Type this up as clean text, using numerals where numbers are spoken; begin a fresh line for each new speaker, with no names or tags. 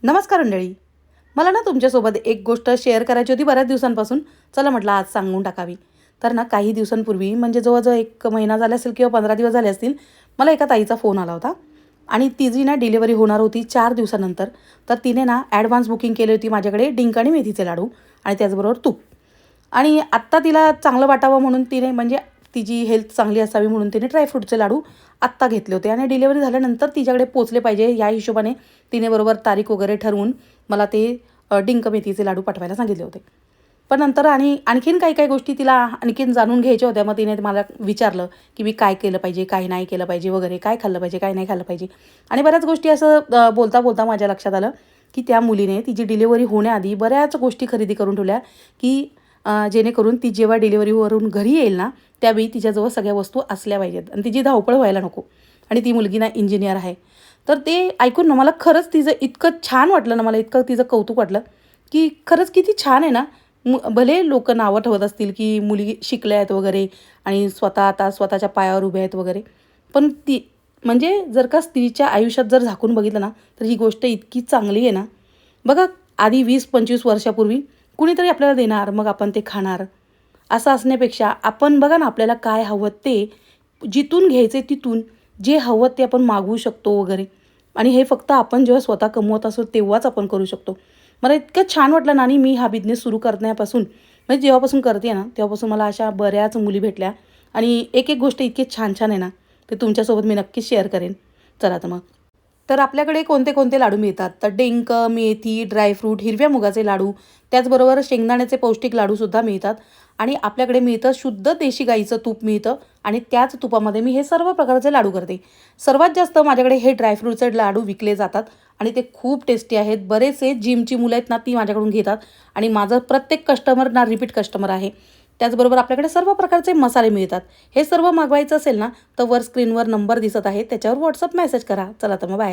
नमस्कार मंडळी. मला ना तुमच्यासोबत एक गोष्ट शेअर करायची होती बऱ्याच दिवसांपासून. चला म्हटलं आज सांगून टाकावी. तर ना काही दिवसांपूर्वी म्हणजे जवळ-जवळ 1 महिना झाला असेल किंवा 15 दिवस झाले असतील, मला एका ताईचा फोन आला होता आणि तिची ना डिलिव्हरी होणार होती 4 दिवसानंतर. तर तिने ना ॲडव्हान्स बुकिंग केली होती माझ्याकडे डिंक आणि मेथीचे लाडू आणि त्याचबरोबर तूप. आणि आत्ता तिला चांगलं वाटावं म्हणून तिने म्हणजे तिची हेल्थ चांगली असावी म्हणून तिने ड्रायफ्रूटचे लाडू आत्ता घेतले होते आणि डिलिव्हरी झाल्यानंतर तिच्याकडे पोचले पाहिजे या हिशोबाने तिने बरोबर तारीख वगैरे ठरवून मला ते डिंक मेथीचे लाडू पाठवायला सांगितले होते. पण नंतर आणखीन काही गोष्टी तिला आणखीन जाणून घ्यायच्या होत्या. मग तिने मला विचारलं, की मी काय केलं पाहिजे, काय नाही केलं पाहिजे वगैरे, काय खाल्लं पाहिजे, काय नाही खाल्लं पाहिजे. आणि बऱ्याच गोष्टी असं बोलता माझ्या लक्षात आलं, की त्या मुलीने तिची डिलिव्हरी होण्याआधी बऱ्याच गोष्टी खरेदी करून ठेवल्या, की जेणेकरून ती जेव्हा डिलिव्हरीवरून घरी येईल ना, त्यावेळी तिच्याजवळ सगळ्या वस्तू असल्या पाहिजेत आणि तिची धावपळ व्हायला नको. आणि ती मुलगी ना इंजिनियर आहे. तर ते ऐकून ना मला खरंच तिचं इतकं छान वाटलं ना, मला इतकं तिचं कौतुक वाटलं, की खरंच किती छान आहे ना. भले लोकं नावं ठेवत असतील, की मुली शिकल्या आहेत वगैरे आणि स्वतः आता स्वतःच्या पायावर उभ्या आहेत वगैरे. पण ती म्हणजे जर का स्त्रीच्या आयुष्यात जर झाकून बघितलं ना, तर ही गोष्ट इतकी चांगली आहे ना. बघा आधी 20-25 वर्षापूर्वी कुणीतरी आपल्याला देणार, मग आपण ते खाणार. असं असण्यापेक्षा आपण बघा ना आपल्याला काय हवं ते जिथून घ्यायचे तिथून जे हवं ते आपण मागवू शकतो वगैरे. आणि हे फक्त आपण जेव्हा स्वतः कमवत असो तेव्हाच आपण करू शकतो. मला इतकं छान वाटलं ना आणि मी हा बिझनेस सुरू करण्यापासून म्हणजे जेव्हापासून करते ना तेव्हापासून मला अशा बऱ्याच मुली भेटल्या आणि एक गोष्ट इतकी छान आहे ना, ते तुमच्यासोबत मी नक्कीच शेअर करेन. चला तर मग. तर आपल्याकडे कोणते कोणते लाडू मिळतात? तर डिंक, मेथी, ड्रायफ्रूट, हिरव्या मुगाचे लाडू, त्याचबरोबर शेंगदाण्याचे पौष्टिक लाडूसुद्धा मिळतात आणि आपल्याकडे मिळतं शुद्ध देशी गाईचं तूप मिळतं आणि त्याच तुपामध्ये मी हे सर्व प्रकारचे लाडू करते. सर्वात जास्त माझ्याकडे हे ड्रायफ्रूटचे लाडू विकले जातात आणि ते खूप टेस्टी आहेत. बरेचसे जिमची मुलं आहेत ना, ती माझ्याकडून घेतात आणि माझं प्रत्येक कस्टमर ना रिपीट कस्टमर आहे. त्याचबरोबर आपल्याकडे सर्व प्रकारचे मसाले मिळतात. हे सर्व मागवायचं असेल ना, तर वर स्क्रीनवर नंबर दिसत आहे, त्याच्यावर WhatsApp मेसेज करा. चला तर मग बाय.